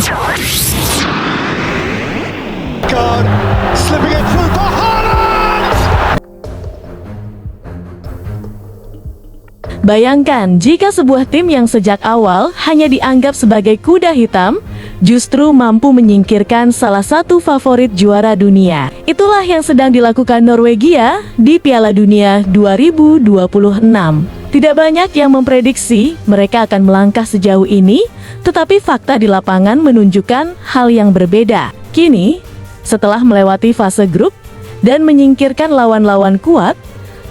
God, slipping it through for Haaland! Bayangkan jika sebuah tim yang sejak awal hanya dianggap sebagai kuda hitam, justru mampu menyingkirkan salah satu favorit juara dunia. Itulah yang sedang dilakukan Norwegia di Piala Dunia 2026. Tidak banyak yang memprediksi mereka akan melangkah sejauh ini, tetapi fakta di lapangan menunjukkan hal yang berbeda. Kini, setelah melewati fase grup dan menyingkirkan lawan-lawan kuat,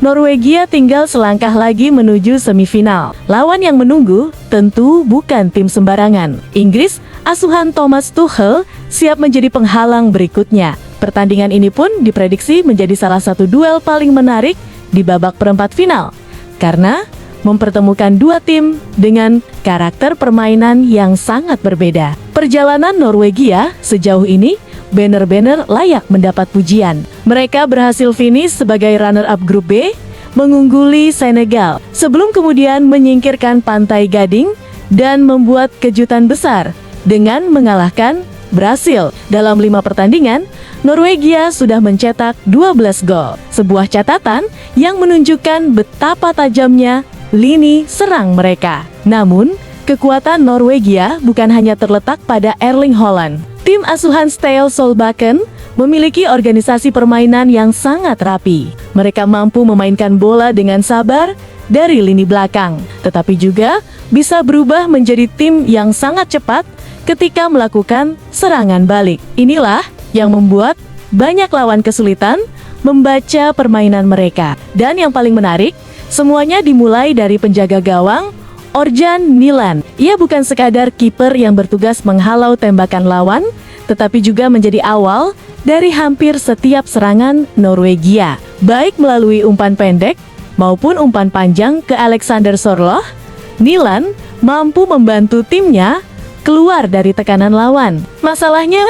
Norwegia tinggal selangkah lagi menuju semifinal. Lawan yang menunggu tentu bukan tim sembarangan. Inggris, asuhan Thomas Tuchel, siap menjadi penghalang berikutnya. Pertandingan ini pun diprediksi menjadi salah satu duel paling menarik di babak perempat final, karena mempertemukan dua tim dengan karakter permainan yang sangat berbeda. Perjalanan Norwegia sejauh ini benar-benar layak mendapat pujian. Mereka berhasil finish sebagai runner-up grup B, mengungguli Senegal, sebelum kemudian menyingkirkan Pantai Gading dan membuat kejutan besar dengan mengalahkan Brasil. Dalam 5 pertandingan, Norwegia sudah mencetak 12 gol. Sebuah catatan yang menunjukkan betapa tajamnya lini serang mereka. Namun, kekuatan Norwegia bukan hanya terletak pada Erling Haaland. Tim asuhan Ståle Solbakken memiliki organisasi permainan yang sangat rapi. Mereka mampu memainkan bola dengan sabar dari lini belakang, tetapi juga bisa berubah menjadi tim yang sangat cepat ketika melakukan serangan balik. Inilah yang membuat banyak lawan kesulitan membaca permainan mereka. Dan yang paling menarik, semuanya dimulai dari penjaga gawang, Orjan Nilan. Ia bukan sekadar kiper yang bertugas menghalau tembakan lawan, tetapi juga menjadi awal dari hampir setiap serangan Norwegia, baik melalui umpan pendek maupun umpan panjang ke Alexander Sørloth. Nilan mampu membantu timnya keluar dari tekanan lawan. Masalahnya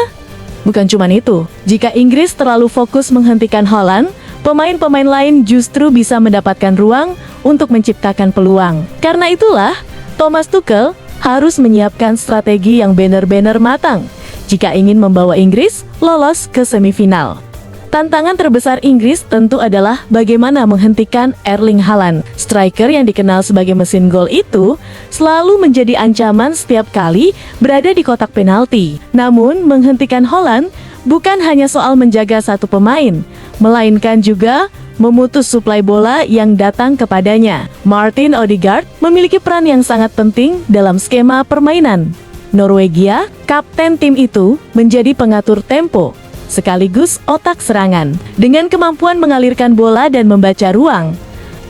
bukan cuma itu. Jika Inggris terlalu fokus menghentikan Haaland, pemain-pemain lain justru bisa mendapatkan ruang untuk menciptakan peluang. Karena itulah, Thomas Tuchel harus menyiapkan strategi yang benar-benar matang jika ingin membawa Inggris lolos ke semifinal. Tantangan terbesar Inggris tentu adalah bagaimana menghentikan Erling Haaland. Striker yang dikenal sebagai mesin gol itu selalu menjadi ancaman setiap kali berada di kotak penalti. Namun, menghentikan Haaland bukan hanya soal menjaga satu pemain, melainkan juga memutus suplai bola yang datang kepadanya. Martin Odegaard memiliki peran yang sangat penting dalam skema permainan Norwegia. Kapten tim itu menjadi pengatur tempo sekaligus otak serangan. Dengan kemampuan mengalirkan bola dan membaca ruang,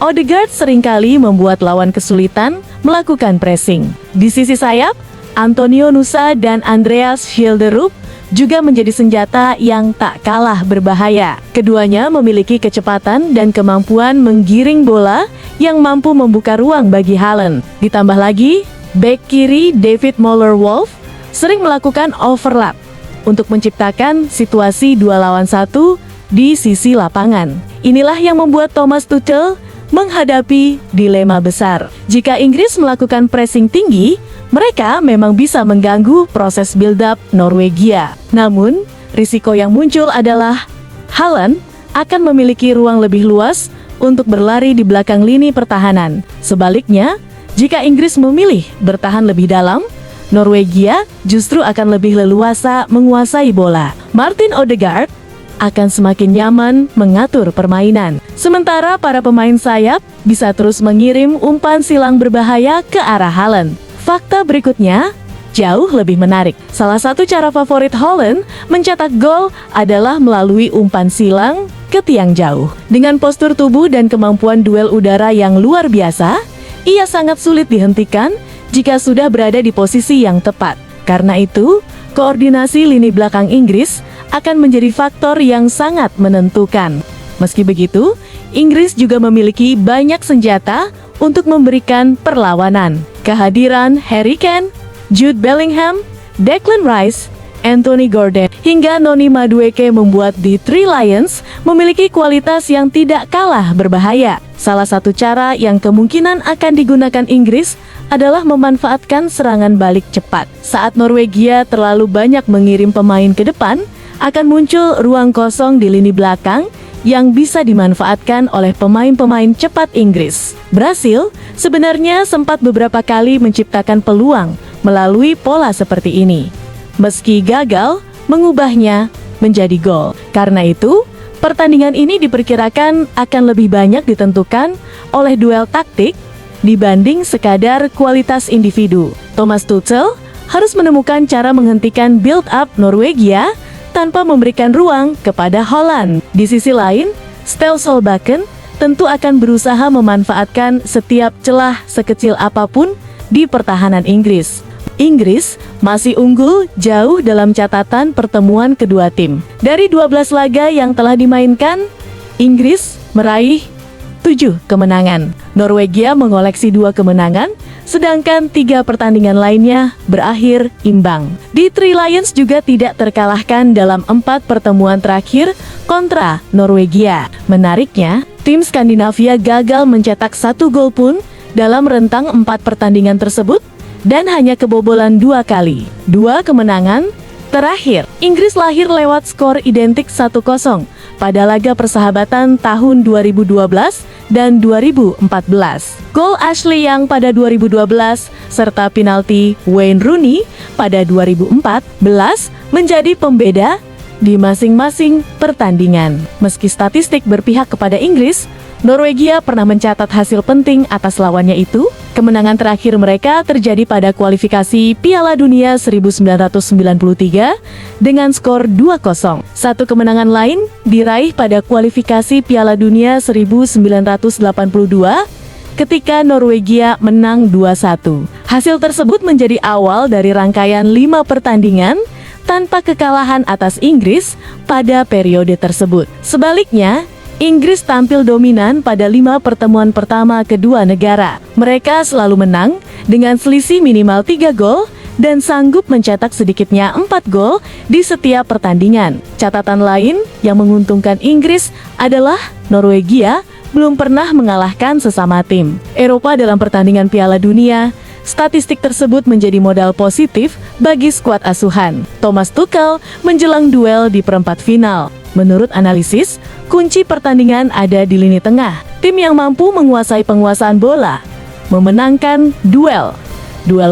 Odegaard seringkali membuat lawan kesulitan melakukan pressing. Di sisi sayap, Antonio Nusa dan Andreas Schilderup juga menjadi senjata yang tak kalah berbahaya. Keduanya memiliki kecepatan dan kemampuan menggiring bola yang mampu membuka ruang bagi Haaland. Ditambah lagi, bek kiri David Moller-Wolf sering melakukan overlap untuk menciptakan situasi 2 lawan 1 di sisi lapangan. Inilah yang membuat Thomas Tuchel menghadapi dilema besar. Jika Inggris melakukan pressing tinggi, mereka memang bisa mengganggu proses build-up Norwegia. Namun, risiko yang muncul adalah Haaland akan memiliki ruang lebih luas untuk berlari di belakang lini pertahanan. Sebaliknya, jika Inggris memilih bertahan lebih dalam, Norwegia justru akan lebih leluasa menguasai bola. Martin Odegaard akan semakin nyaman mengatur permainan, sementara para pemain sayap bisa terus mengirim umpan silang berbahaya ke arah Haaland. Fakta berikutnya jauh lebih menarik. Salah satu cara favorit Haaland mencetak gol adalah melalui umpan silang ke tiang jauh. Dengan postur tubuh dan kemampuan duel udara yang luar biasa, ia sangat sulit dihentikan jika sudah berada di posisi yang tepat. Karena itu, koordinasi lini belakang Inggris akan menjadi faktor yang sangat menentukan. Meski begitu, Inggris juga memiliki banyak senjata untuk memberikan perlawanan. Kehadiran Harry Kane, Jude Bellingham, Declan Rice, Anthony Gordon, hingga Noni Madueke membuat The Three Lions memiliki kualitas yang tidak kalah berbahaya. Salah satu cara yang kemungkinan akan digunakan Inggris adalah memanfaatkan serangan balik cepat. Saat Norwegia terlalu banyak mengirim pemain ke depan, akan muncul ruang kosong di lini belakang yang bisa dimanfaatkan oleh pemain-pemain cepat Inggris. Brasil sebenarnya sempat beberapa kali menciptakan peluang melalui pola seperti ini, meski gagal mengubahnya menjadi gol. Karena itu, pertandingan ini diperkirakan akan lebih banyak ditentukan oleh duel taktik dibanding sekadar kualitas individu. Thomas Tuchel harus menemukan cara menghentikan build-up Norwegia tanpa memberikan ruang kepada Holland. Di sisi lain, Ståle Solbakken tentu akan berusaha memanfaatkan setiap celah sekecil apapun di pertahanan Inggris. Inggris masih unggul jauh dalam catatan pertemuan kedua tim. Dari 12 laga yang telah dimainkan, Inggris meraih 7 kemenangan. Norwegia mengoleksi 2 kemenangan, sedangkan 3 pertandingan lainnya berakhir imbang. The Three Lions juga tidak terkalahkan dalam 4 pertemuan terakhir kontra Norwegia. Menariknya, tim Skandinavia gagal mencetak 1 gol pun dalam rentang 4 pertandingan tersebut dan hanya kebobolan 2 kali. 2 kemenangan terakhir, Inggris lahir lewat skor identik 1-0 pada laga persahabatan tahun 2012 dan 2014. Gol Ashley Young pada 2012 serta penalti Wayne Rooney pada 2014 menjadi pembeda di masing-masing pertandingan. Meski statistik berpihak kepada Inggris, Norwegia pernah mencatat hasil penting atas lawannya itu. Kemenangan terakhir mereka terjadi pada kualifikasi Piala Dunia 1993 dengan skor 2-0. Satu kemenangan lain diraih pada kualifikasi Piala Dunia 1982 ketika Norwegia menang 2-1. Hasil tersebut menjadi awal dari rangkaian 5 pertandingan tanpa kekalahan atas Inggris pada periode tersebut. Sebaliknya, Inggris tampil dominan pada 5 pertemuan pertama kedua negara. Mereka selalu menang dengan selisih minimal 3 gol dan sanggup mencetak sedikitnya 4 gol di setiap pertandingan. Catatan lain yang menguntungkan Inggris adalah Norwegia belum pernah mengalahkan sesama tim Eropa dalam pertandingan Piala Dunia. Statistik tersebut menjadi modal positif bagi skuad asuhan Thomas Tuchel menjelang duel di perempat final. Menurut analisis, kunci pertandingan ada di lini tengah. Tim yang mampu menguasai penguasaan bola, memenangkan duel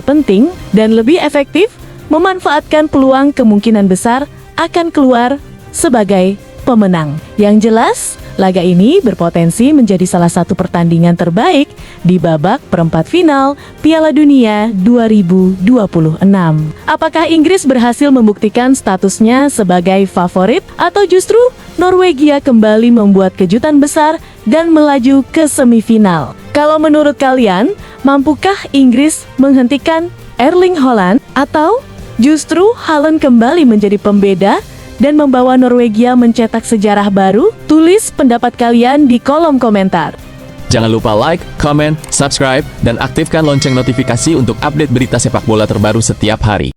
penting, dan lebih efektif memanfaatkan peluang kemungkinan besar akan keluar sebagai pemenang. Yang jelas, laga ini berpotensi menjadi salah satu pertandingan terbaik di babak perempat final Piala Dunia 2026. Apakah Inggris berhasil membuktikan statusnya sebagai favorit atau justru Norwegia kembali membuat kejutan besar dan melaju ke semifinal? Kalau menurut kalian, mampukah Inggris menghentikan Erling Haaland atau justru Haaland kembali menjadi pembeda dan membawa Norwegia mencetak sejarah baru? Tulis pendapat kalian di kolom komentar. Jangan lupa like, comment, subscribe, dan aktifkan lonceng notifikasi untuk update berita sepak bola terbaru setiap hari.